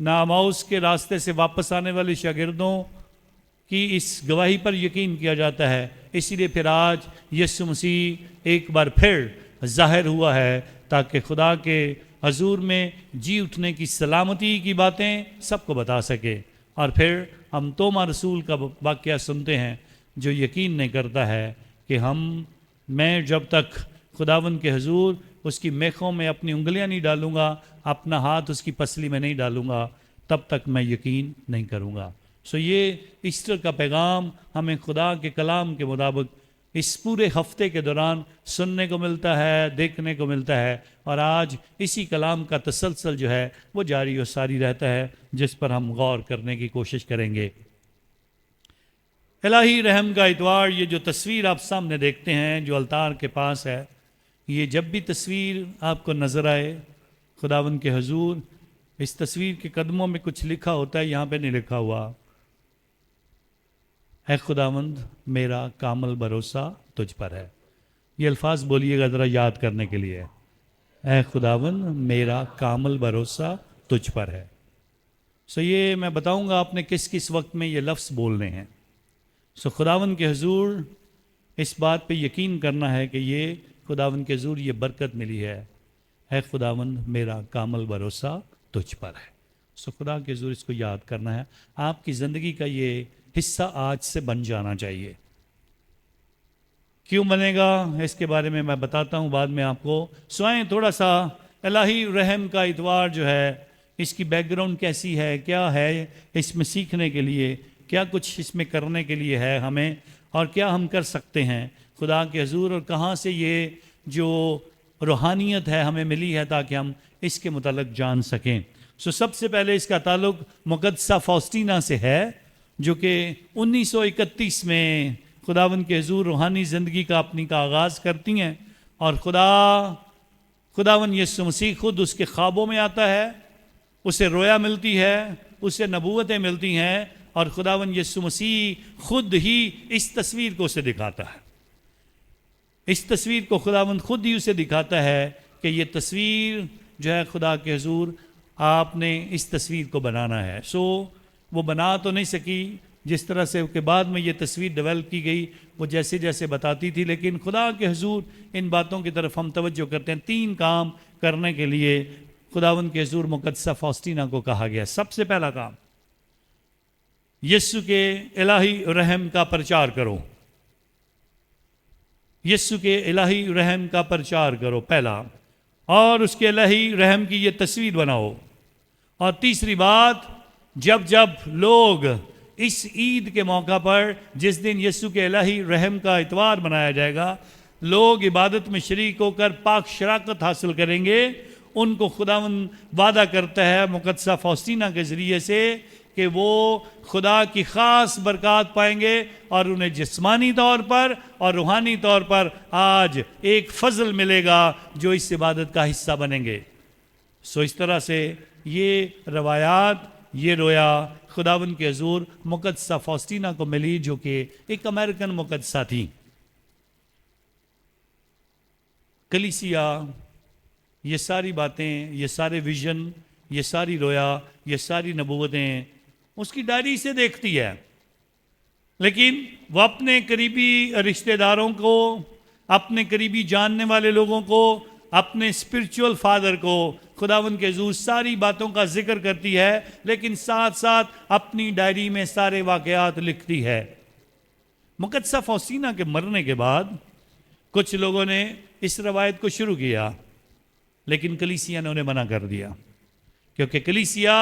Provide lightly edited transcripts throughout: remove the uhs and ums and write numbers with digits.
نہ اماؤس کے راستے سے واپس آنے والے شاگردوں کی اس گواہی پر یقین کیا جاتا ہے. اسی لیے پھر آج یسوع مسیح ایک بار پھر ظاہر ہوا ہے تاکہ خدا کے حضور میں جی اٹھنے کی سلامتی کی باتیں سب کو بتا سکے. اور پھر ہم توما رسول کا واقعہ سنتے ہیں جو یقین نہیں کرتا ہے کہ میں جب تک خداوند کے حضور اس کی میخوں میں اپنی انگلیاں نہیں ڈالوں گا، اپنا ہاتھ اس کی پسلی میں نہیں ڈالوں گا، تب تک میں یقین نہیں کروں گا. یہ ایسٹر کا پیغام ہمیں خدا کے کلام کے مطابق اس پورے ہفتے کے دوران سننے کو ملتا ہے، دیکھنے کو ملتا ہے، اور آج اسی کلام کا تسلسل جو ہے وہ جاری و ساری رہتا ہے، جس پر ہم غور کرنے کی کوشش کریں گے. الہی رحم کا اتوار، یہ جو تصویر آپ سامنے دیکھتے ہیں جو التار کے پاس ہے، یہ جب بھی تصویر آپ کو نظر آئے خداوند کے حضور، اس تصویر کے قدموں میں کچھ لکھا ہوتا ہے. یہاں پہ نہیں لکھا ہوا اے خداوند میرا کامل بھروسہ تجھ پر ہے. یہ الفاظ بولیے گا ذرا یاد کرنے کے لیے، اے خداوند میرا کامل بھروسہ تجھ پر ہے. یہ میں بتاؤں گا آپ نے کس کس وقت میں یہ لفظ بولنے ہیں. خداوند کے حضور اس بات پہ یقین کرنا ہے کہ یہ خداوند کے حضور یہ برکت ملی ہے، اے خداوند میرا کامل بھروسہ تجھ پر ہے. خدا کے حضور اس کو یاد کرنا ہے. آپ کی زندگی کا یہ حصہ آج سے بن جانا چاہیے. کیوں بنے گا اس کے بارے میں بتاتا ہوں بعد میں آپ کو. سوائیں تھوڑا سا الہی رحم کا اتوار جو ہے اس کی بیک گراؤنڈ کیسی ہے، کیا ہے اس میں سیکھنے کے لیے، کیا کچھ اس میں کرنے کے لیے ہے ہمیں، اور کیا ہم کر سکتے ہیں خدا کے حضور، اور کہاں سے یہ جو روحانیت ہے ہمیں ملی ہے تاکہ ہم اس کے متعلق جان سکیں. سب سے پہلے اس کا تعلق مقدسہ فاؤسٹینا سے ہے، جو کہ 1931 میں خداوند کے حضور روحانی زندگی کا اپنی کا آغاز کرتی ہیں، اور خداوند یسوع مسیح خود اس کے خوابوں میں آتا ہے، اسے رویا ملتی ہے، اسے نبوتیں ملتی ہیں، اور خداوند یسوع مسیح خود ہی اس تصویر کو اسے دکھاتا ہے. اس تصویر کو خداوند خود ہی اسے دکھاتا ہے کہ یہ تصویر جو ہے خدا کے حضور آپ نے اس تصویر کو بنانا ہے. وہ بنا تو نہیں سکی جس طرح سے کہ بعد میں یہ تصویر ڈیولپ کی گئی، وہ جیسے جیسے بتاتی تھی، لیکن خدا کے حضور ان باتوں کی طرف ہم توجہ کرتے ہیں. 3 کام کرنے کے لیے خداوند کے حضور مقدسہ فاؤسٹینا کو کہا گیا. سب سے پہلا کام، یسوع کے الہی رحم کا پرچار کرو. یسوع کے الہی رحم کا پرچار کرو پہلا، اور اس کے الہی رحم کی یہ تصویر بناؤ. اور تیسری بات، جب لوگ اس عید کے موقع پر جس دن یسوع کے الہی رحم کا اتوار منایا جائے گا، لوگ عبادت میں شریک ہو کر پاک شراکت حاصل کریں گے، ان کو خداوند وعدہ کرتا ہے مقدسہ فاؤسٹینا کے ذریعے سے کہ وہ خدا کی خاص برکات پائیں گے، اور انہیں جسمانی طور پر اور روحانی طور پر آج ایک فضل ملے گا جو اس عبادت کا حصہ بنیں گے. اس طرح سے یہ روایات، یہ رویا خداوند کے حضور مقدسہ فاؤسٹینا کو ملی، جو کہ ایک امریکن مقدسہ تھی. کلیسیا یہ ساری باتیں، یہ سارے ویژن، یہ ساری رویا، یہ ساری نبوتیں اس کی ڈائری سے دیکھتی ہے، لیکن وہ اپنے قریبی رشتہ داروں کو، اپنے قریبی جاننے والے لوگوں کو، اپنے اسپرچول فادر کو خداوند کے حضور ساری باتوں کا ذکر کرتی ہے، لیکن ساتھ ساتھ اپنی ڈائری میں سارے واقعات لکھتی ہے. مقدسہ فاؤسٹینا کے مرنے کے بعد کچھ لوگوں نے اس روایت کو شروع کیا، لیکن کلیسیا نے انہیں منع کر دیا، کیونکہ کلیسیا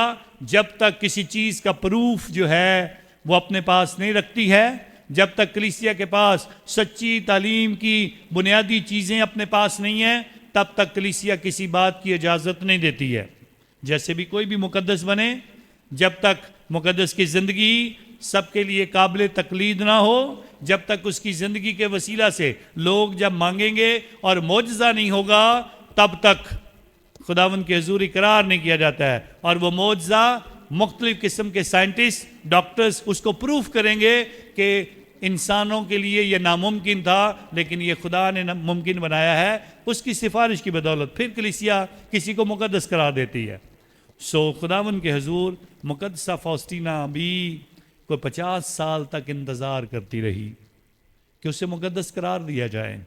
جب تک کسی چیز کا پروف جو ہے وہ اپنے پاس نہیں رکھتی ہے، جب تک کلیسیا کے پاس سچی تعلیم کی بنیادی چیزیں اپنے پاس نہیں ہیں، تب تک کلیسیا کسی بات کی اجازت نہیں دیتی ہے. جیسے بھی کوئی بھی مقدس بنے، جب تک مقدس کی زندگی سب کے لیے قابل تقلید نہ ہو، جب تک اس کی زندگی کے وسیلہ سے لوگ جب مانگیں گے اور معجزہ نہیں ہوگا، تب تک خداوند کے حضور اقرار نہیں کیا جاتا ہے. اور وہ معجزہ مختلف قسم کے سائنٹسٹ، ڈاکٹرز اس کو پروف کریں گے کہ انسانوں کے لیے یہ ناممکن تھا، لیکن یہ خدا نے ممکن بنایا ہے، اس کی سفارش کی بدولت پھر کلیسیا کسی کو مقدس قرار دیتی ہے. خداوند کے حضور مقدسہ فاؤسٹینا بھی کوئی 50 سال تک انتظار کرتی رہی کہ اسے مقدس قرار دیا جائے.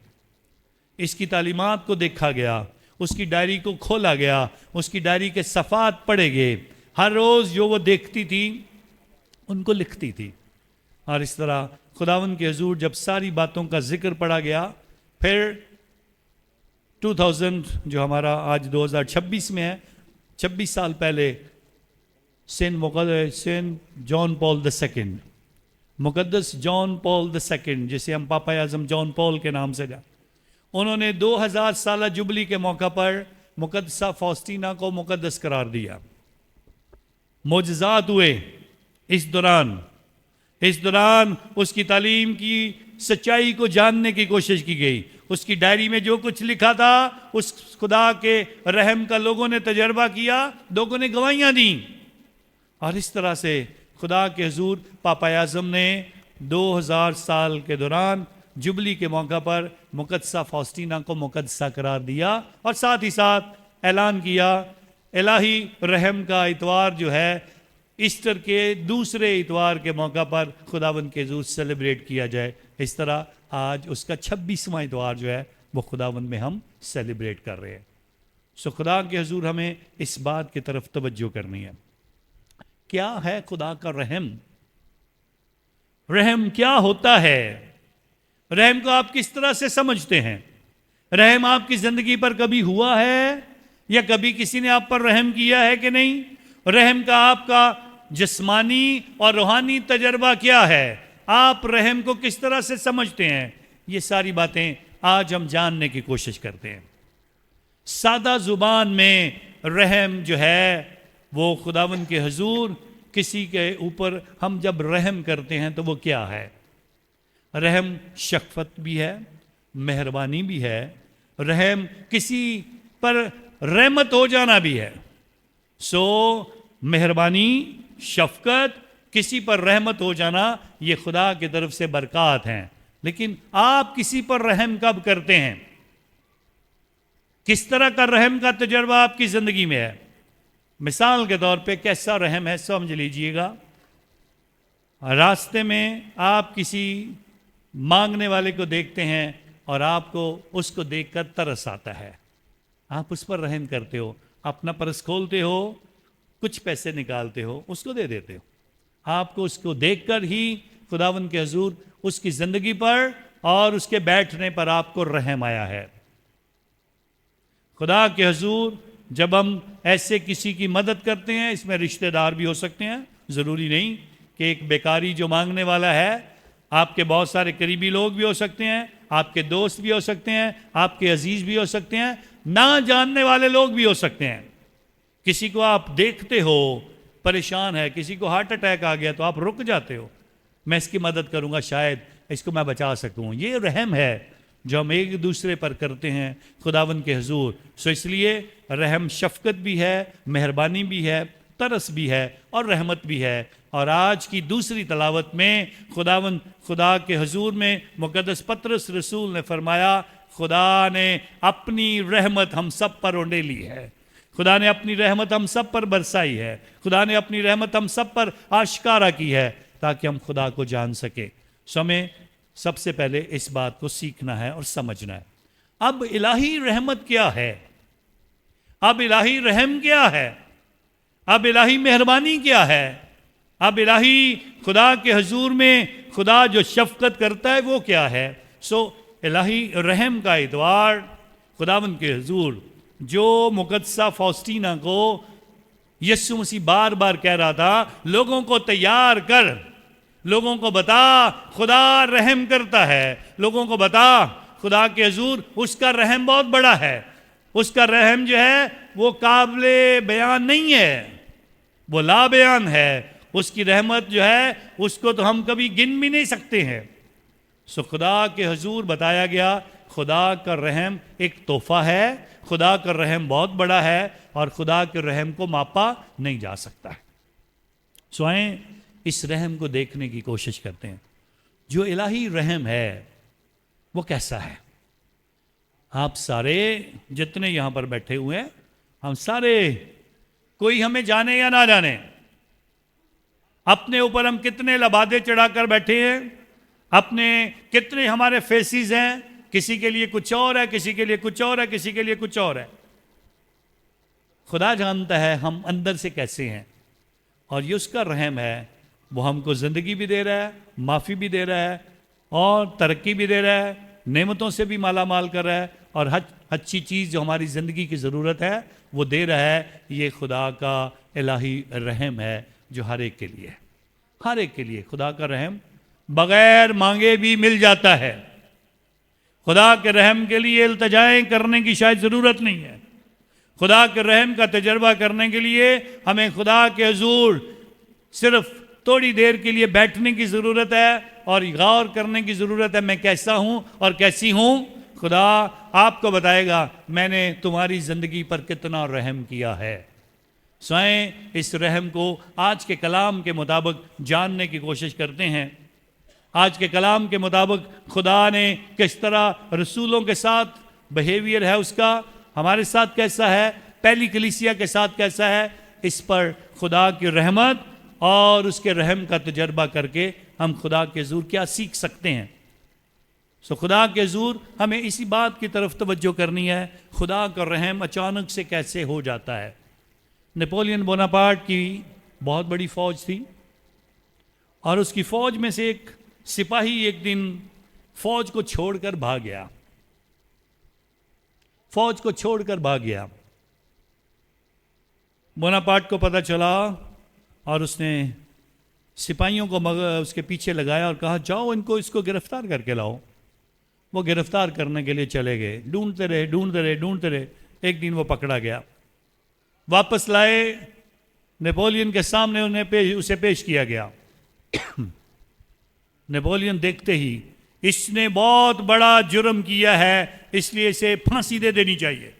اس کی تعلیمات کو دیکھا گیا، اس کی ڈائری کو کھولا گیا، اس کی ڈائری کے صفحات پڑھے گئے، ہر روز جو وہ دیکھتی تھی ان کو لکھتی تھی. اور اس طرح خداوند کے حضور جب ساری باتوں کا ذکر پڑھا گیا، پھر 2000 جو ہمارا آج 2026 میں ہے، 26 سال پہلے سینٹ جان پال II، مقدس جان پال II، جسے ہم پاپا اعظم جان پال کے نام سے جانتے، انہوں نے 2000 سالہ جبلی کے موقع پر مقدسہ فاؤسٹینا کو مقدس قرار دیا. معجزات ہوئے اس دوران اس کی تعلیم کی سچائی کو جاننے کی کوشش کی گئی. اس کی ڈائری میں جو کچھ لکھا تھا اس خدا کے رحم کا لوگوں نے تجربہ کیا، لوگوں نے گواہیاں دیں، اور اس طرح سے خدا کے حضور پاپا اعظم نے 2000 سال کے دوران جبلی کے موقع پر مقدسہ فاؤسٹینا کو مقدسہ قرار دیا، اور ساتھ ہی ساتھ اعلان کیا الہی رحم کا اتوار جو ہے ایسٹر کے دوسرے اتوار کے موقع پر خداوند کے حضور سیلیبریٹ کیا جائے. اس طرح آج اس کا 26واں اتوار جو ہے وہ خداوند میں ہم سیلیبریٹ کر رہے ہیں. خدا کے حضور ہمیں اس بات کی طرف توجہ کرنی ہے، کیا ہے خدا کا رحم؟ رحم کیا ہوتا ہے؟ رحم کو آپ کس طرح سے سمجھتے ہیں؟ رحم آپ کی زندگی پر کبھی ہوا ہے یا کبھی کسی نے آپ پر رحم کیا ہے کہ نہیں؟ رحم کا آپ کا جسمانی اور روحانی تجربہ کیا ہے؟ آپ رحم کو کس طرح سے سمجھتے ہیں؟ یہ ساری باتیں آج ہم جاننے کی کوشش کرتے ہیں. سادہ زبان میں رحم جو ہے وہ خداوند کے حضور کسی کے اوپر ہم جب رحم کرتے ہیں تو وہ کیا ہے؟ رحم شفقت بھی ہے، مہربانی بھی ہے، رحم کسی پر رحمت ہو جانا بھی ہے. مہربانی، شفقت، کسی پر رحمت ہو جانا یہ خدا کی طرف سے برکات ہیں. لیکن آپ کسی پر رحم کب کرتے ہیں؟ کس طرح کا رحم کا تجربہ آپ کی زندگی میں ہے؟ مثال کے طور پہ کیسا رحم ہے سمجھ لیجئے گا. راستے میں آپ کسی مانگنے والے کو دیکھتے ہیں اور آپ کو اس کو دیکھ کر ترس آتا ہے، آپ اس پر رحم کرتے ہو، اپنا پرس کھولتے ہو، کچھ پیسے نکالتے ہو، اس کو دے دیتے ہو. آپ کو اس کو دیکھ کر ہی خداوند کے حضور اس کی زندگی پر اور اس کے بیٹھنے پر آپ کو رحم آیا ہے. خدا کے حضور جب ہم ایسے کسی کی مدد کرتے ہیں، اس میں رشتہ دار بھی ہو سکتے ہیں، ضروری نہیں کہ ایک بیکاری جو مانگنے والا ہے، آپ کے بہت سارے قریبی لوگ بھی ہو سکتے ہیں، آپ کے دوست بھی ہو سکتے ہیں، آپ کے عزیز بھی ہو سکتے ہیں، نہ جاننے والے لوگ بھی ہو سکتے ہیں. کسی کو آپ دیکھتے ہو پریشان ہے، کسی کو ہارٹ اٹیک آ گیا تو آپ رک جاتے ہو، میں اس کی مدد کروں گا، شاید اس کو میں بچا سکوں. یہ رحم ہے جو ہم ایک دوسرے پر کرتے ہیں خداوند کے حضور. اس لیے رحم شفقت بھی ہے، مہربانی بھی ہے، ترس بھی ہے اور رحمت بھی ہے. اور آج کی دوسری تلاوت میں خدا کے حضور میں مقدس پطرس رسول نے فرمایا خدا نے اپنی رحمت ہم سب پر اونڈے لی ہے، خدا نے اپنی رحمت ہم سب پر برسائی ہے، خدا نے اپنی رحمت ہم سب پر آشکارا کی ہے تاکہ ہم خدا کو جان سکیں. ہمیں سب سے پہلے اس بات کو سیکھنا ہے اور سمجھنا ہے. اب الہی رحمت کیا ہے؟ اب الہی رحم کیا ہے؟ اب الہی مہربانی کیا ہے؟ اب الہی خدا کے حضور میں خدا جو شفقت کرتا ہے وہ کیا ہے؟ الہی رحم کا اتوار خداوند کے حضور جو مقدسہ فاؤسٹینا کو یسوع مسیح بار بار کہہ رہا تھا لوگوں کو تیار کر، لوگوں کو بتا خدا رحم کرتا ہے، لوگوں کو بتا خدا کے حضور اس کا رحم بہت بڑا ہے، اس کا رحم جو ہے وہ قابل بیان نہیں ہے، وہ لا بیان ہے. اس کی رحمت جو ہے اس کو تو ہم کبھی گن بھی نہیں سکتے ہیں. خدا کے حضور بتایا گیا خدا کا رحم ایک تحفہ ہے، خدا کا رحم بہت بڑا ہے اور خدا کے رحم کو ماپا نہیں جا سکتا ہے. آئیں اس رحم کو دیکھنے کی کوشش کرتے ہیں. جو الہی رحم ہے وہ کیسا ہے؟ آپ سارے جتنے یہاں پر بیٹھے ہوئے ہیں، ہم سارے کوئی ہمیں جانے یا نہ جانے، اپنے اوپر ہم کتنے لبادے چڑھا کر بیٹھے ہیں، اپنے کتنے ہمارے فیسز ہیں، کسی کے لیے کچھ اور ہے، کسی کے لیے کچھ اور ہے، کسی کے لیے کچھ اور ہے۔ خدا جانتا ہے ہم اندر سے کیسے ہیں، اور یہ اس کا رحم ہے، وہ ہم کو زندگی بھی دے رہا ہے، معافی بھی دے رہا ہے، اور ترقی بھی دے رہا ہے، نعمتوں سے بھی مالا مال کر رہا ہے، اور ہر اچھی چیز جو ہماری زندگی کی ضرورت ہے وہ دے رہا ہے۔ یہ خدا کا الہی رحم ہے جو ہر ایک کے لیے، ہر ایک کے لیے خدا کا رحم بغیر مانگے بھی مل جاتا ہے۔ خدا کے رحم کے لیے التجائیں کرنے کی شاید ضرورت نہیں ہے۔ خدا کے رحم کا تجربہ کرنے کے لیے ہمیں خدا کے حضور صرف تھوڑی دیر کے لیے بیٹھنے کی ضرورت ہے اور غور کرنے کی ضرورت ہے، میں کیسا ہوں اور کیسی ہوں۔ خدا آپ کو بتائے گا میں نے تمہاری زندگی پر کتنا رحم کیا ہے۔ سوئیں اس رحم کو آج کے کلام کے مطابق جاننے کی کوشش کرتے ہیں۔ آج کے کلام کے مطابق خدا نے کس طرح رسولوں کے ساتھ بیہیویئر ہے اس کا، ہمارے ساتھ کیسا ہے، پہلی کلیسیا کے ساتھ کیسا ہے، اس پر خدا کی رحمت اور اس کے رحم کا تجربہ کر کے ہم خدا کے حضور کیا سیکھ سکتے ہیں۔ خدا کے حضور ہمیں اسی بات کی طرف توجہ کرنی ہے، خدا کا رحم اچانک سے کیسے ہو جاتا ہے۔ نپولین بوناپارٹ کی بہت بڑی فوج تھی، اور اس کی فوج میں سے ایک سپاہی ایک دن فوج کو چھوڑ کر بھاگ گیا، فوج کو چھوڑ کر بھاگ گیا۔ بوناپارٹ کو پتہ چلا اور اس نے سپاہیوں کو اس کے پیچھے لگایا اور کہا جاؤ اس کو گرفتار کر کے لاؤ۔ وہ گرفتار کرنے کے لیے چلے گئے، ڈھونڈتے رہے، ایک دن وہ پکڑا گیا، واپس لائے، نپولین کے سامنے اسے پیش کیا گیا۔ نپولین دیکھتے ہی اس نے بہت بڑا جرم کیا ہے، اس لیے اسے پھانسی دے دینی چاہیے۔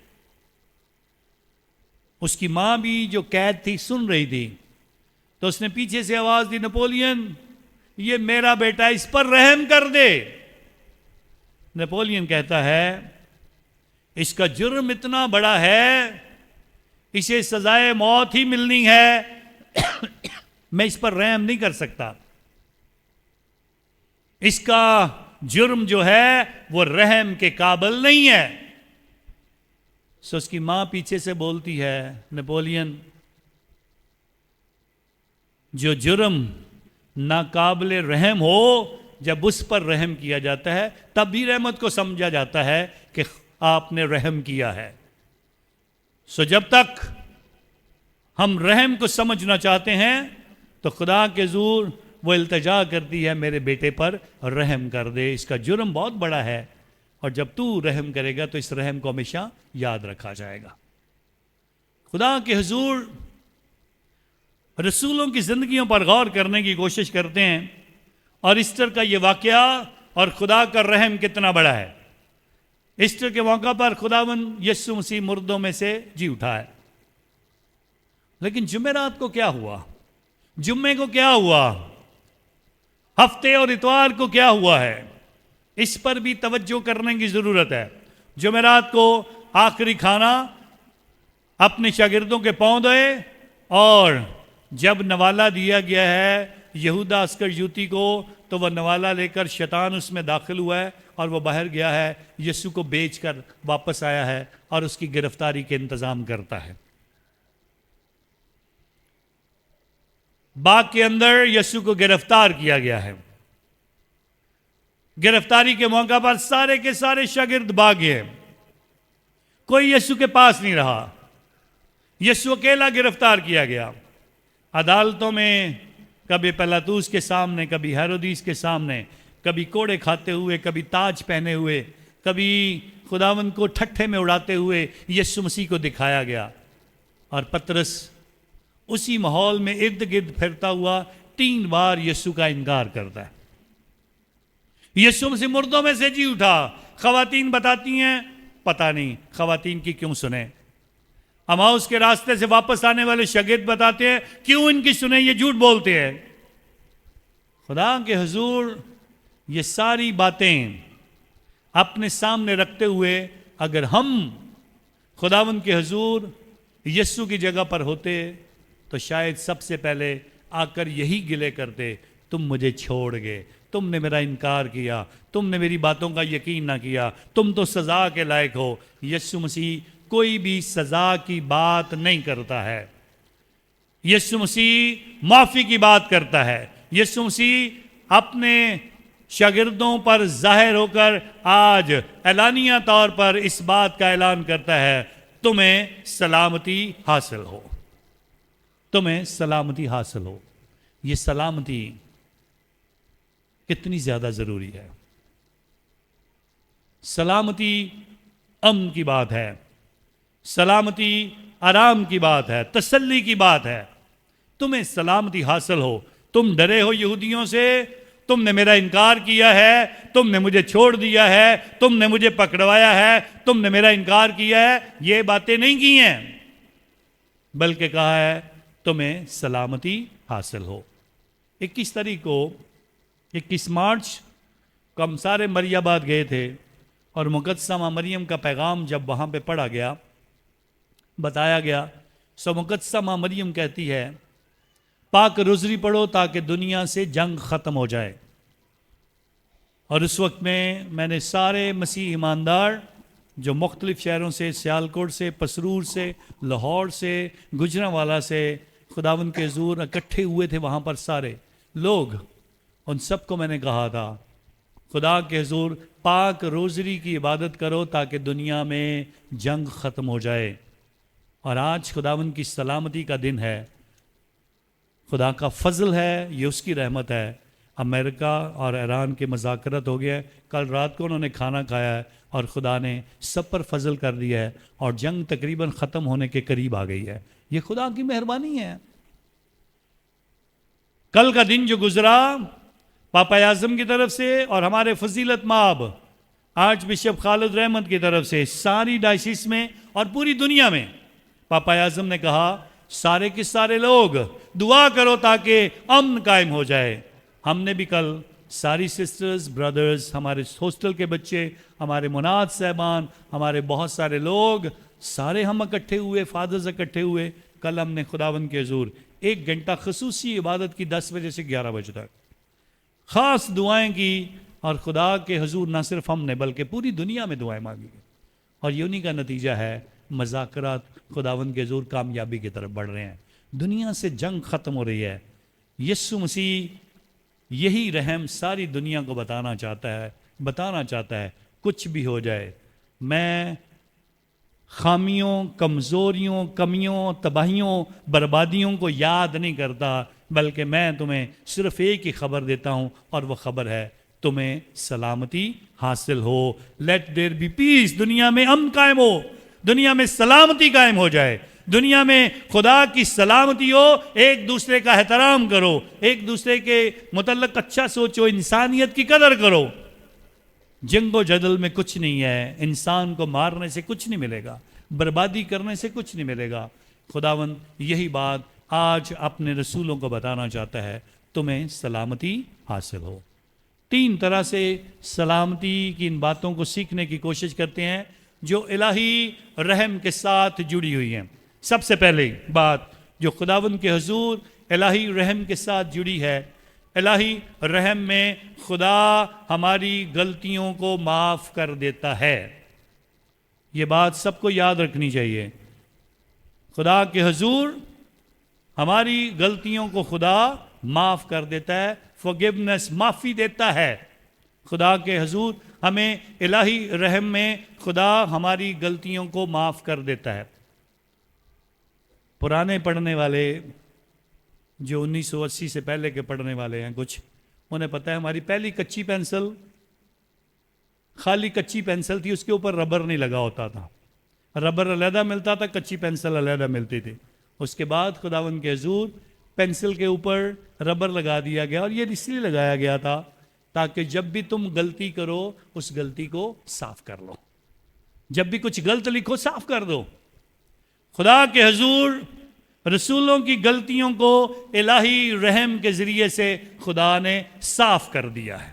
اس کی ماں بھی جو قید تھی سن رہی تھی، تو اس نے پیچھے سے آواز دی، نپولین یہ میرا بیٹا، اس پر رحم کر دے۔ نپولین کہتا ہے اس کا جرم اتنا بڑا ہے، اسے سزائے موت ہی ملنی ہے، میں اس پر رحم نہیں کر سکتا۔ اس کا جرم جو ہے وہ رحم کے قابل نہیں ہے۔ اس کی ماں پیچھے سے بولتی ہے، نپولین جو جرم ناقابل رحم ہو، جب اس پر رحم کیا جاتا ہے تب بھی رحمت کو سمجھا جاتا ہے کہ آپ نے رحم کیا ہے۔ جب تک ہم رحم کو سمجھنا چاہتے ہیں تو خدا کے حضور وہ التجا کرتی ہے، میرے بیٹے پر رحم کر دے، اس کا جرم بہت بڑا ہے، اور جب تو رحم کرے گا تو اس رحم کو ہمیشہ یاد رکھا جائے گا۔ خدا کے حضور رسولوں کی زندگیوں پر غور کرنے کی کوشش کرتے ہیں، اور ایسٹر کا یہ واقعہ اور خدا کا رحم کتنا بڑا ہے۔ ایسٹر کے موقع پر خداوند یسوع مسیح مردوں میں سے جی اٹھا ہے، لیکن جمعرات کو کیا ہوا، جمعے کو کیا ہوا، ہفتے اور اتوار کو کیا ہوا ہے، اس پر بھی توجہ کرنے کی ضرورت ہے۔ جمعرات کو آخری کھانا اپنے شاگردوں کے پاؤں دھوئے، اور جب نوالا دیا گیا ہے یہودا اسکریوتی کو، تو وہ نوالا لے کر شیطان اس میں داخل ہوا ہے اور وہ باہر گیا ہے، یسوع کو بیچ کر واپس آیا ہے اور اس کی گرفتاری کے انتظام کرتا ہے۔ باغ کے اندر یسوع کو گرفتار کیا گیا ہے۔ گرفتاری کے موقع پر سارے کے سارے شاگرد بھاگ گئے، کوئی یسوع کے پاس نہیں رہا، یسوع اکیلا گرفتار کیا گیا۔ عدالتوں میں کبھی پلاطوس کے سامنے، کبھی ہیرودیس کے سامنے، کبھی کوڑے کھاتے ہوئے، کبھی تاج پہنے ہوئے، کبھی خداوند کو ٹھٹھے میں اڑاتے ہوئے یسوع مسیح کو دکھایا گیا، اور پطرس اسی ماحول میں ارد گرد پھرتا ہوا 3 بار یسوع کا انکار کرتا ہے۔ یسوع مسیح مردوں میں سے جی اٹھا، خواتین بتاتی ہیں پتہ نہیں، خواتین کی کیوں سنیں؟ اماؤس کے راستے سے واپس آنے والے شاگرد بتاتے ہیں کیوں ان کی سنیں، یہ جھوٹ بولتے ہیں۔ خدا کے حضور یہ ساری باتیں اپنے سامنے رکھتے ہوئے اگر ہم خداوند کے حضور یسوع کی جگہ پر ہوتے تو شاید سب سے پہلے آ کر یہی گلے کرتے، تم مجھے چھوڑ گئے، تم نے میرا انکار کیا، تم نے میری باتوں کا یقین نہ کیا، تم تو سزا کے لائق ہو۔ یسوع مسیح کوئی بھی سزا کی بات نہیں کرتا ہے، یسوع مسیح معافی کی بات کرتا ہے۔ یسوع مسیح اپنے شاگردوں پر ظاہر ہو کر آج اعلانیہ طور پر اس بات کا اعلان کرتا ہے، تمہیں سلامتی حاصل ہو، تمہیں سلامتی حاصل ہو۔ یہ سلامتی کتنی زیادہ ضروری ہے۔ سلامتی امن کی بات ہے، سلامتی آرام کی بات ہے، تسلی کی بات ہے۔ تمہیں سلامتی حاصل ہو، تم ڈرے ہو یہودیوں سے، تم نے میرا انکار کیا ہے، تم نے مجھے چھوڑ دیا ہے، تم نے مجھے پکڑوایا ہے، تم نے میرا انکار کیا ہے، یہ باتیں نہیں کی ہیں، بلکہ کہا ہے تمہیں سلامتی حاصل ہو۔ 21 تاریخ کو 21 مارچ کو ہم سارے مریم آباد گئے تھے، اور مقدسہ ماں مریم کا پیغام جب وہاں پہ پڑھا گیا، بتایا گیا، سو مقدسہ ماں مریم کہتی ہے پاک روزری پڑھو تاکہ دنیا سے جنگ ختم ہو جائے۔ اور اس وقت میں نے سارے مسیح ایماندار جو مختلف شہروں سے، سیالکوٹ سے، پسرور سے، لاہور سے، گجرانوالہ سے خداوند کے حضور اکٹھے ہوئے تھے وہاں پر سارے لوگ، ان سب کو میں نے کہا تھا خدا کے حضور پاک روزری کی عبادت کرو تاکہ دنیا میں جنگ ختم ہو جائے۔ اور آج خداوند کی سلامتی کا دن ہے، خدا کا فضل ہے، یہ اس کی رحمت ہے۔ امریکہ اور ایران کے مذاکرات ہو گیا ہے، کل رات کو انہوں نے کھانا کھایا ہے، اور خدا نے سب پر فضل کر دیا ہے، اور جنگ تقریباً ختم ہونے کے قریب آ گئی ہے۔ یہ خدا کی مہربانی ہے۔ کل کا دن جو گزرا پاپا اعظم کی طرف سے اور ہمارے فضیلت مآب آرچ بشپ خالد رحمت کی طرف سے ساری ڈائسس میں اور پوری دنیا میں پاپا اعظم نے کہا سارے کے سارے لوگ دعا کرو تاکہ امن قائم ہو جائے۔ ہم نے بھی کل ساری سسٹرز، برادرز، ہمارے ہاسٹل کے بچے، ہمارے مناد صاحبان، ہمارے بہت سارے لوگ، سارے ہم اکٹھے ہوئے، فادرز اکٹھے ہوئے۔ کل ہم نے خداوند کے حضور 1 گھنٹہ خصوصی عبادت کی، 10 بجے سے 11 بجے تک خاص دعائیں کی، اور خدا کے حضور نہ صرف ہم نے بلکہ پوری دنیا میں دعائیں مانگی، اور یہ انہی کا نتیجہ ہے مذاکرات خداوند کے حضور کامیابی کی طرف بڑھ رہے ہیں، دنیا سے جنگ ختم ہو رہی ہے۔ یسوع مسیح یہی رحم ساری دنیا کو بتانا چاہتا ہے کچھ بھی ہو جائے، میں خامیوں، کمزوریوں، کمیوں، تباہیوں، بربادیوں کو یاد نہیں کرتا، بلکہ میں تمہیں صرف ایک ہی خبر دیتا ہوں، اور وہ خبر ہے تمہیں سلامتی حاصل ہو۔ لیٹ دیر بی پیس، دنیا میں امن قائم ہو، دنیا میں سلامتی قائم ہو جائے، دنیا میں خدا کی سلامتی ہو، ایک دوسرے کا احترام کرو، ایک دوسرے کے متعلق اچھا سوچو، انسانیت کی قدر کرو۔ جنگ و جدل میں کچھ نہیں ہے، انسان کو مارنے سے کچھ نہیں ملے گا، بربادی کرنے سے کچھ نہیں ملے گا۔ خداوند یہی بات آج اپنے رسولوں کو بتانا چاہتا ہے، تمہیں سلامتی حاصل ہو۔ 3 طرح سے سلامتی کی ان باتوں کو سیکھنے کی کوشش کرتے ہیں جو الہی رحم کے ساتھ جڑی ہوئی ہیں۔ سب سے پہلے بات جو خداوند کے حضور الہی رحم کے ساتھ جڑی ہے، الہی رحم میں خدا ہماری غلطیوں کو معاف کر دیتا ہے۔ یہ بات سب کو یاد رکھنی چاہیے، خدا کے حضور ہماری غلطیوں کو خدا معاف کر دیتا ہے، forgiveness، معافی دیتا ہے۔ خدا کے حضور ہمیں الہی رحم میں خدا ہماری غلطیوں کو معاف کر دیتا ہے۔ پرانے پڑھنے والے جو 1980 سے پہلے کے پڑھنے والے ہیں کچھ، انہیں پتہ ہے ہماری پہلی کچی پینسل خالی کچی پینسل تھی، اس کے اوپر ربر نہیں لگا ہوتا تھا، ربر علیحدہ ملتا تھا، کچی پینسل علیحدہ ملتی تھی۔ اس کے بعد خداوند کے حضور پینسل کے اوپر ربر لگا دیا گیا، اور یہ اس لیے لگایا گیا تھا تاکہ جب بھی تم غلطی کرو اس غلطی کو صاف کر لو، جب بھی کچھ غلط لکھو صاف کر دو۔ خدا کے حضور رسولوں کی غلطیوں کو الہی رحم کے ذریعے سے خدا نے صاف کر دیا ہے،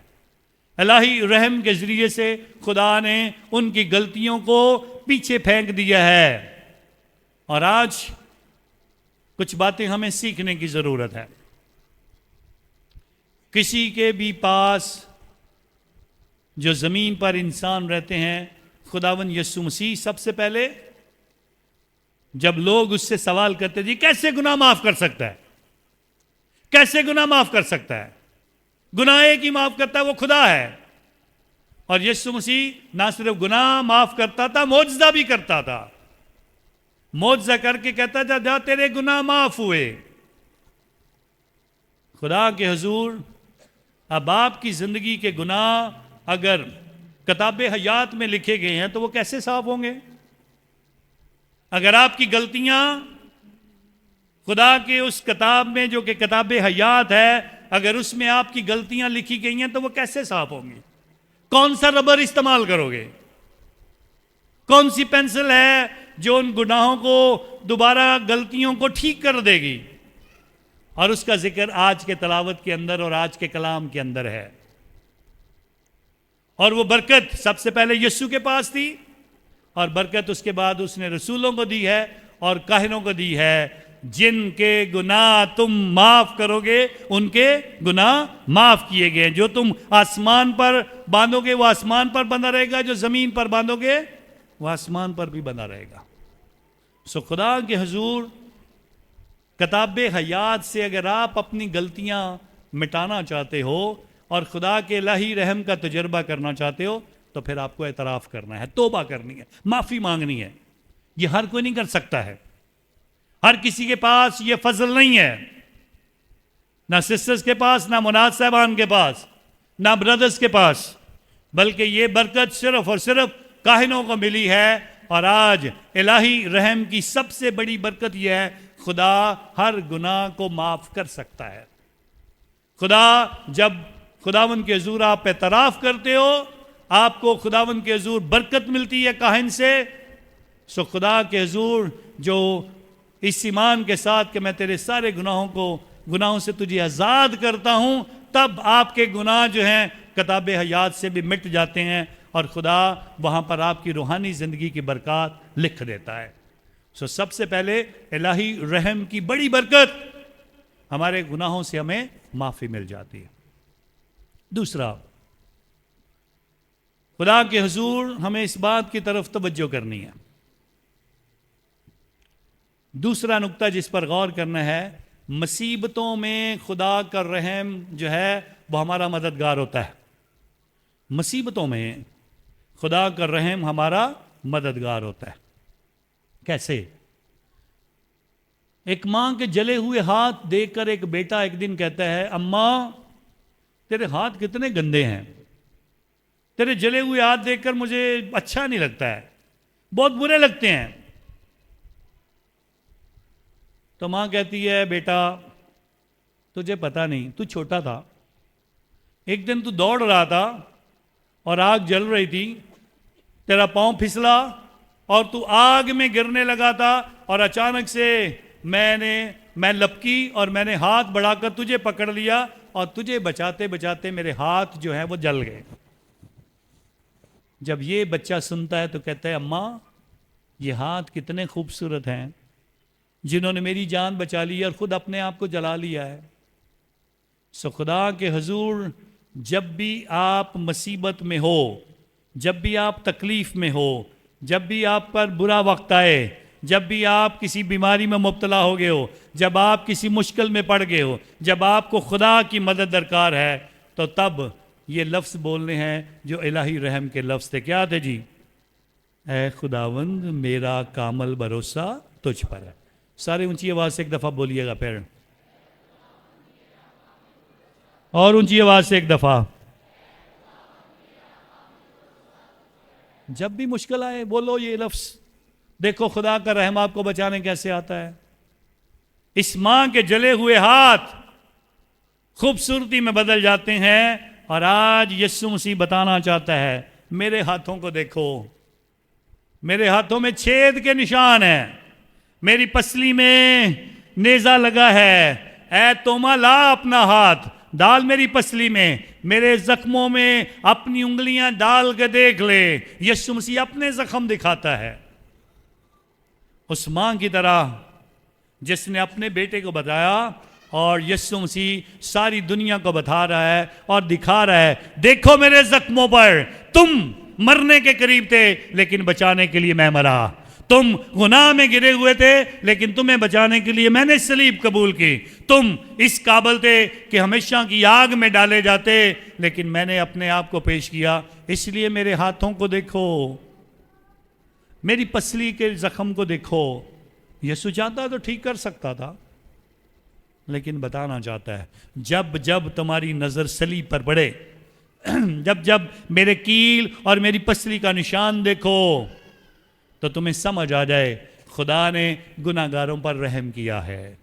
الہی رحم کے ذریعے سے خدا نے ان کی غلطیوں کو پیچھے پھینک دیا ہے، اور آج کچھ باتیں ہمیں سیکھنے کی ضرورت ہے. کسی کے بھی پاس جو زمین پر انسان رہتے ہیں، خداوند یسوع مسیح سب سے پہلے جب لوگ اس سے سوال کرتے جی کیسے گناہ معاف کر سکتا ہے، کیسے گناہ معاف کر سکتا ہے، گناہ ایک ہی معاف کرتا ہے، وہ خدا ہے. اور یسوع مسیح نہ صرف گناہ معاف کرتا تھا، معجزہ بھی کرتا تھا. معجزہ کر کے کہتا تھا جا تیرے گناہ معاف ہوئے. خدا کے حضور اب آپ کی زندگی کے گناہ اگر کتاب حیات میں لکھے گئے ہیں تو وہ کیسے صاف ہوں گے؟ اگر آپ کی غلطیاں خدا کے اس کتاب میں جو کہ کتاب حیات ہے، اگر اس میں آپ کی غلطیاں لکھی گئی ہیں تو وہ کیسے صاف ہوں گی؟ کون سا ربر استعمال کرو گے؟ کون سی پینسل ہے جو ان گناہوں کو دوبارہ غلطیوں کو ٹھیک کر دے گی؟ اور اس کا ذکر آج کے تلاوت کے اندر اور آج کے کلام کے اندر ہے. اور وہ برکت سب سے پہلے یسوع کے پاس تھی، اور برکت اس کے بعد اس نے رسولوں کو دی ہے اور کاہنوں کو دی ہے. جن کے گناہ تم معاف کرو گے ان کے گناہ معاف کیے گئے. جو تم آسمان پر باندھو گے وہ آسمان پر بندھا رہے گا، جو زمین پر باندھو گے وہ آسمان پر بھی بندھا رہے گا. سو خدا کے حضور کتاب حیات سے اگر آپ اپنی غلطیاں مٹانا چاہتے ہو اور خدا کے الہی رحم کا تجربہ کرنا چاہتے ہو تو پھر آپ کو اعتراف کرنا ہے، توبہ کرنی ہے، معافی مانگنی ہے. یہ ہر کوئی نہیں کر سکتا ہے، ہر کسی کے پاس یہ فضل نہیں ہے. نہ سسٹرز کے پاس، نہ مناد صاحبان کے پاس، نہ بردرز کے پاس، بلکہ یہ برکت صرف اور صرف کاہنوں کو ملی ہے. اور آج الہی رحم کی سب سے بڑی برکت یہ ہے، خدا ہر گناہ کو معاف کر سکتا ہے. خدا جب خداوند کے حضور آپ اعتراف کرتے ہو، آپ کو خداوند کے حضور برکت ملتی ہے کاہن سے. سو خدا کے حضور جو اس ایمان کے ساتھ کہ میں تیرے سارے گناہوں سے تجھے آزاد کرتا ہوں، تب آپ کے گناہ جو ہیں کتاب حیات سے بھی مٹ جاتے ہیں اور خدا وہاں پر آپ کی روحانی زندگی کی برکات لکھ دیتا ہے. سو سب سے پہلے الہی رحم کی بڑی برکت، ہمارے گناہوں سے ہمیں معافی مل جاتی ہے. دوسرا، خدا کے حضور ہمیں اس بات کی طرف توجہ کرنی ہے. دوسرا نقطہ جس پر غور کرنا ہے، مصیبتوں میں خدا کا رحم جو ہے وہ ہمارا مددگار ہوتا ہے. مصیبتوں میں خدا کا رحم ہمارا مددگار ہوتا ہے. کیسے؟ ایک ماں کے جلے ہوئے ہاتھ دیکھ کر ایک بیٹا ایک دن کہتا ہے اماں تیرے ہاتھ کتنے گندے ہیں، تیرے جلے ہوئے ہاتھ دیکھ کر مجھے اچھا نہیں لگتا ہے، بہت برے لگتے ہیں. تو ماں کہتی ہے بیٹا تجھے پتا نہیں، تو چھوٹا تھا، ایک دن تو دوڑ رہا تھا اور آگ جل رہی تھی، تیرا پاؤں پھسلا اور تو آگ میں گرنے لگا تھا، اور اچانک سے میں لپکی اور میں نے ہاتھ بڑھا کر تجھے پکڑ لیا اور تجھے بچاتے بچاتے میرے ہاتھ جو ہیں وہ جل گئے. جب یہ بچہ سنتا ہے تو کہتا ہے اماں یہ ہاتھ کتنے خوبصورت ہیں جنہوں نے میری جان بچا لی اور خود اپنے آپ کو جلا لیا ہے. سو خدا کے حضور جب بھی آپ مصیبت میں ہو، جب بھی آپ تکلیف میں ہو، جب بھی آپ پر برا وقت آئے، جب بھی آپ کسی بیماری میں مبتلا ہو گئے ہو، جب آپ کسی مشکل میں پڑ گئے ہو، جب آپ کو خدا کی مدد درکار ہے، تو تب یہ لفظ بولنے ہیں جو الہی رحم کے لفظ تھے. کیا تھے جی؟ اے خداوند میرا کامل بھروسہ تجھ پر ہے. سارے اونچی آواز سے ایک دفعہ بولیے گا پھر، اور اونچی آواز سے ایک دفعہ. جب بھی مشکل آئے بولو یہ لفظ. دیکھو خدا کا رحم آپ کو بچانے کیسے آتا ہے. اس ماں کے جلے ہوئے ہاتھ خوبصورتی میں بدل جاتے ہیں، اور آج یسوع مسیح بتانا چاہتا ہے میرے ہاتھوں کو دیکھو، میرے ہاتھوں میں چھید کے نشان ہیں، میری پسلی میں نیزہ لگا ہے. اے توما لا اپنا ہاتھ ڈال میری پسلی میں، میرے زخموں میں اپنی انگلیاں ڈال کے دیکھ لے. یسوع مسیح اپنے زخم دکھاتا ہے. اس ماں کی طرح جس نے اپنے بیٹے کو بتایا، اور یسوع مسیح ساری دنیا کو بتا رہا ہے اور دکھا رہا ہے، دیکھو میرے زخموں پر، تم مرنے کے قریب تھے لیکن بچانے کے لیے میں مرا، تم گناہ میں گرے ہوئے تھے لیکن تمہیں بچانے کے لیے میں نے صلیب قبول کی، تم اس قابل تھے کہ ہمیشہ کی آگ میں ڈالے جاتے لیکن میں نے اپنے آپ کو پیش کیا، اس لیے میرے ہاتھوں کو دیکھو، میری پسلی کے زخم کو دیکھو۔ یسوع چاہتا تو ٹھیک کر سکتا تھا، لیکن بتانا چاہتا ہے جب جب تمہاری نظر صلیب پر پڑے، جب جب میرے کیل اور میری پسلی کا نشان دیکھو تو تمہیں سمجھ آ جائے خدا نے گناہ گاروں پر رحم کیا ہے،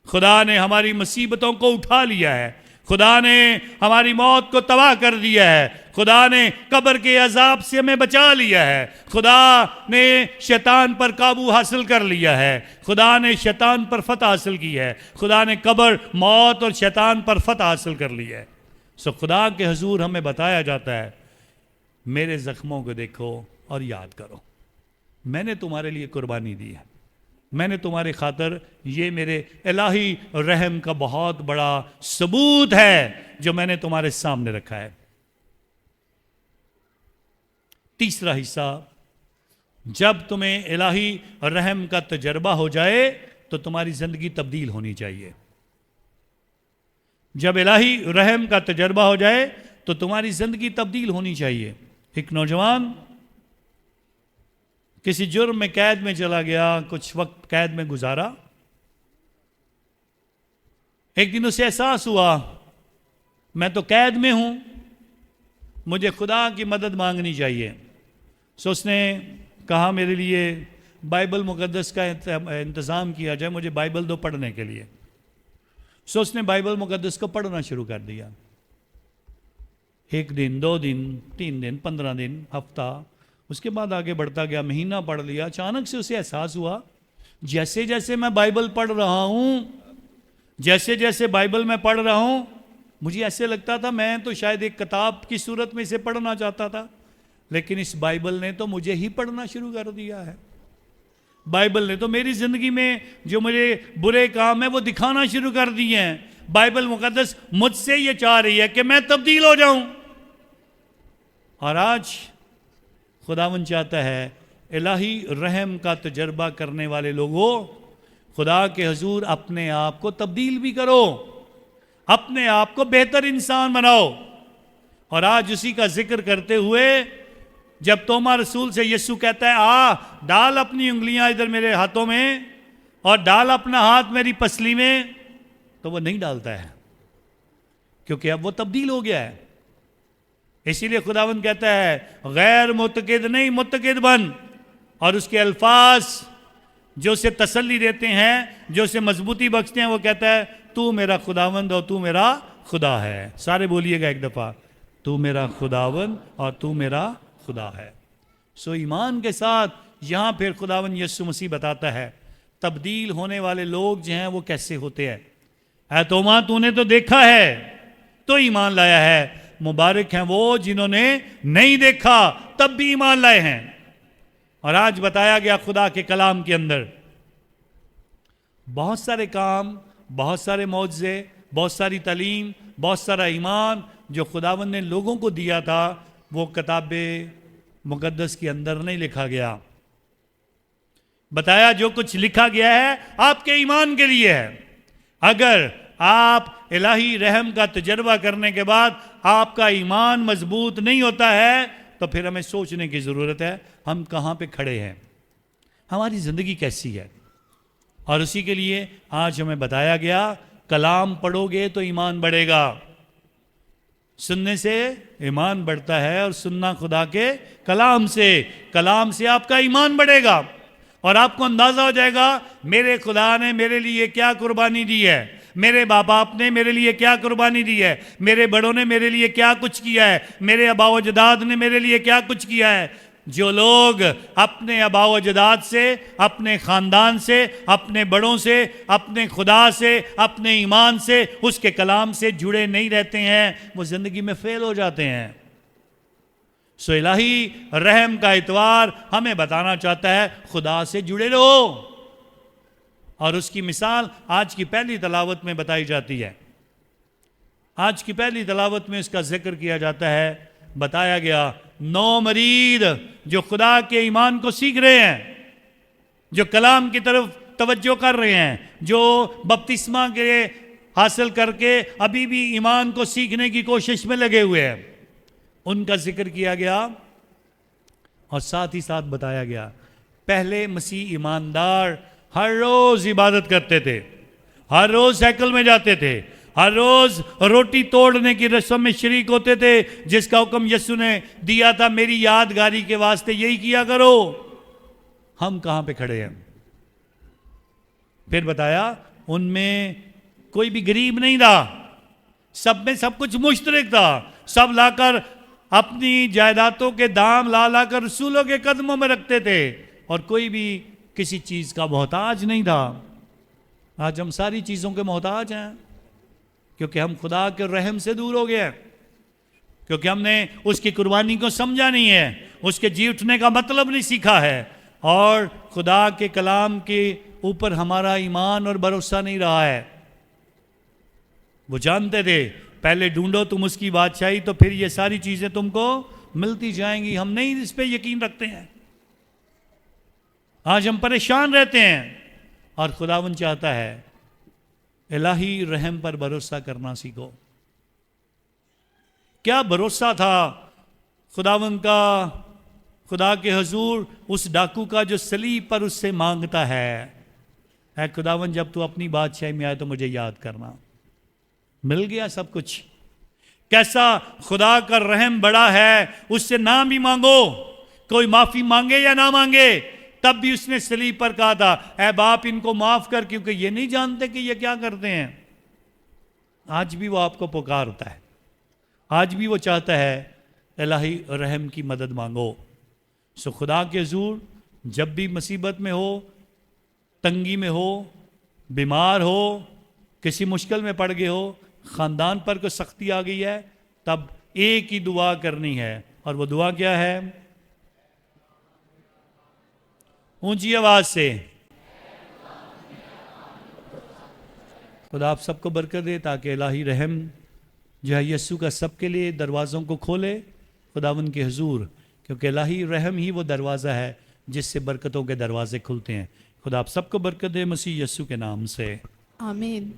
خدا نے ہماری مصیبتوں کو اٹھا لیا ہے، خدا نے ہماری موت کو تباہ کر دیا ہے، خدا نے قبر کے عذاب سے ہمیں بچا لیا ہے، خدا نے شیطان پر قابو حاصل کر لیا ہے، خدا نے شیطان پر فتح حاصل کی ہے، خدا نے قبر، موت اور شیطان پر فتح حاصل کر لی ہے۔ سو خدا کے حضور ہمیں بتایا جاتا ہے میرے زخموں کو دیکھو اور یاد کرو، میں نے تمہارے لیے قربانی دی ہے، میں نے تمہارے خاطر، یہ میرے الہی رحم کا بہت بڑا ثبوت ہے جو میں نے تمہارے سامنے رکھا ہے۔ تیسرا حصہ، جب تمہیں الہی رحم کا تجربہ ہو جائے تو تمہاری زندگی تبدیل ہونی چاہیے۔ جب الہی رحم کا تجربہ ہو جائے تو تمہاری زندگی تبدیل ہونی چاہیے۔ ایک نوجوان کسی جرم میں قید میں چلا گیا، کچھ وقت قید میں گزارا، ایک دن اسے احساس ہوا میں تو قید میں ہوں، مجھے خدا کی مدد مانگنی چاہیے۔ سو اس نے کہا میرے لیے بائبل مقدس کا انتظام کیا جائے، مجھے بائبل دو پڑھنے کے لیے۔ سو اس نے بائبل مقدس کو پڑھنا شروع کر دیا، ایک دن، 2 دن، 3 دن، 15 دن، ہفتہ، اس کے بعد آگے بڑھتا گیا، مہینہ پڑھ لیا۔ اچانک سے اسے احساس ہوا جیسے جیسے میں بائبل پڑھ رہا ہوں، جیسے جیسے بائبل میں پڑھ رہا ہوں، مجھے ایسے لگتا تھا میں تو شاید ایک کتاب کی صورت میں اسے پڑھنا چاہتا تھا، لیکن اس بائبل نے تو مجھے ہی پڑھنا شروع کر دیا ہے۔ بائبل نے تو میری زندگی میں جو مجھے برے کام ہیں وہ دکھانا شروع کر دیے ہیں۔ بائبل مقدس مجھ سے یہ چاہ رہی ہے کہ میں تبدیل ہو جاؤں۔ اور آج خداوند چاہتا ہے الہی رحم کا تجربہ کرنے والے لوگوں، خدا کے حضور اپنے آپ کو تبدیل بھی کرو، اپنے آپ کو بہتر انسان بناؤ۔ اور آج اسی کا ذکر کرتے ہوئے جب توما رسول سے یسوع کہتا ہے آ ڈال اپنی انگلیاں ادھر میرے ہاتھوں میں اور ڈال اپنا ہاتھ میری پسلی میں، تو وہ نہیں ڈالتا ہے کیونکہ اب وہ تبدیل ہو گیا ہے۔ اسی لیے خداوند کہتا ہے غیر متقد نہیں متقد بن، اور اس کے الفاظ جو اسے تسلی دیتے ہیں، جو اسے مضبوطی بخشتے ہیں، وہ کہتا ہے تو میرا خداوند اور تو میرا خدا ہے۔ سارے بولیے گا ایک دفعہ، تو میرا خداوند اور تو میرا خدا ہے۔ سو ایمان کے ساتھ یہاں پھر خداوند یسوع مسیح بتاتا ہے تبدیل ہونے والے لوگ جو ہیں وہ کیسے ہوتے ہیں۔ اے توما تو نے تو دیکھا ہے تو ایمان لایا ہے، مبارک ہیں وہ جنہوں نے نہیں دیکھا تب بھی ایمان لائے ہیں۔ اور آج بتایا گیا خدا کے کلام کے اندر بہت سارے کام، بہت سارے معجزے، بہت ساری تعلیم، بہت سارا ایمان جو خداوند نے لوگوں کو دیا تھا، وہ کتاب مقدس کے اندر نہیں لکھا گیا۔ بتایا جو کچھ لکھا گیا ہے آپ کے ایمان کے لیے ہے۔ اگر آپ الہی رحم کا تجربہ کرنے کے بعد آپ کا ایمان مضبوط نہیں ہوتا ہے تو پھر ہمیں سوچنے کی ضرورت ہے ہم کہاں پہ کھڑے ہیں، ہماری زندگی کیسی ہے۔ اور اسی کے لیے آج ہمیں بتایا گیا کلام پڑھو گے تو ایمان بڑھے گا، سننے سے ایمان بڑھتا ہے، اور سننا خدا کے کلام سے آپ کا ایمان بڑھے گا، اور آپ کو اندازہ ہو جائے گا میرے خدا نے میرے لیے کیا قربانی دی ہے، میرے باپ باپ نے میرے لیے کیا قربانی دی ہے، میرے بڑوں نے میرے لیے کیا کچھ کیا ہے، میرے آبا و اجداد نے میرے لیے کیا کچھ کیا ہے۔ جو لوگ اپنے آبا و اجداد سے، اپنے خاندان سے، اپنے بڑوں سے، اپنے خدا سے، اپنے ایمان سے، اس کے کلام سے جڑے نہیں رہتے ہیں، وہ زندگی میں فیل ہو جاتے ہیں۔ سو الہی رحم کا اتوار ہمیں بتانا چاہتا ہے خدا سے جڑے رہو، اور اس کی مثال آج کی پہلی تلاوت میں بتائی جاتی ہے۔ آج کی پہلی تلاوت میں اس کا ذکر کیا جاتا ہے، بتایا گیا 9 مرید جو خدا کے ایمان کو سیکھ رہے ہیں، جو کلام کی طرف توجہ کر رہے ہیں، جو بپتسمہ کے حاصل کر کے ابھی بھی ایمان کو سیکھنے کی کوشش میں لگے ہوئے ہیں، ان کا ذکر کیا گیا، اور ساتھ ہی ساتھ بتایا گیا پہلے مسیح ایماندار ہر روز عبادت کرتے تھے، ہر روز ہیکل میں جاتے تھے، ہر روز روٹی توڑنے کی رسم میں شریک ہوتے تھے، جس کا حکم یسوع نے دیا تھا میری یادگاری کے واسطے یہی کیا کرو۔ ہم کہاں پہ کھڑے ہیں؟ پھر بتایا ان میں کوئی بھی غریب نہیں تھا، سب میں سب کچھ مشترک تھا، سب لا کر اپنی جائیدادوں کے دام لا کر رسولوں کے قدموں میں رکھتے تھے، اور کوئی بھی کسی چیز کا محتاج نہیں تھا۔ آج ہم ساری چیزوں کے محتاج ہیں، کیونکہ ہم خدا کے رحم سے دور ہو گئے ہیں، کیونکہ ہم نے اس کی قربانی کو سمجھا نہیں ہے، اس کے جی اٹھنے کا مطلب نہیں سیکھا ہے، اور خدا کے کلام کے اوپر ہمارا ایمان اور بھروسہ نہیں رہا ہے۔ وہ جانتے تھے پہلے ڈھونڈو تم اس کی بادشاہی تو پھر یہ ساری چیزیں تم کو ملتی جائیں گی۔ ہم نہیں اس پہ یقین رکھتے ہیں، آج ہم پریشان رہتے ہیں، اور خداوند چاہتا ہے الہی رحم پر بھروسہ کرنا سیکھو۔ کیا بھروسہ تھا خداوند کا خدا کے حضور اس ڈاکو کا جو صلیب پر اس سے مانگتا ہے، اے خداوند جب تو اپنی بادشاہی میں آئے تو مجھے یاد کرنا۔ مل گیا سب کچھ۔ کیسا خدا کا رحم بڑا ہے، اس سے نہ بھی مانگو، کوئی معافی مانگے یا نہ مانگے، تب بھی اس نے صلیب پر کہا تھا اے باپ ان کو معاف کر، کیونکہ یہ نہیں جانتے کہ یہ کیا کرتے ہیں۔ آج بھی وہ آپ کو پکارتا ہے، آج بھی وہ چاہتا ہے الہی رحم کی مدد مانگو۔ سو خدا کے حضور جب بھی مصیبت میں ہو، تنگی میں ہو، بیمار ہو، کسی مشکل میں پڑ گئے ہو، خاندان پر کوئی سختی آ گئی ہے، تب ایک ہی دعا کرنی ہے، اور وہ دعا کیا ہے؟ اونچی آواز سے۔ خدا آپ سب کو برکت دے تاکہ الہی رحم جو ہے یسوع کا سب کے لیے دروازوں کو کھولے خداوند کے حضور، کیونکہ الہی رحم ہی وہ دروازہ ہے جس سے برکتوں کے دروازے کھلتے ہیں۔ خدا آپ سب کو برکت دے مسیح یسوع کے نام سے، آمین۔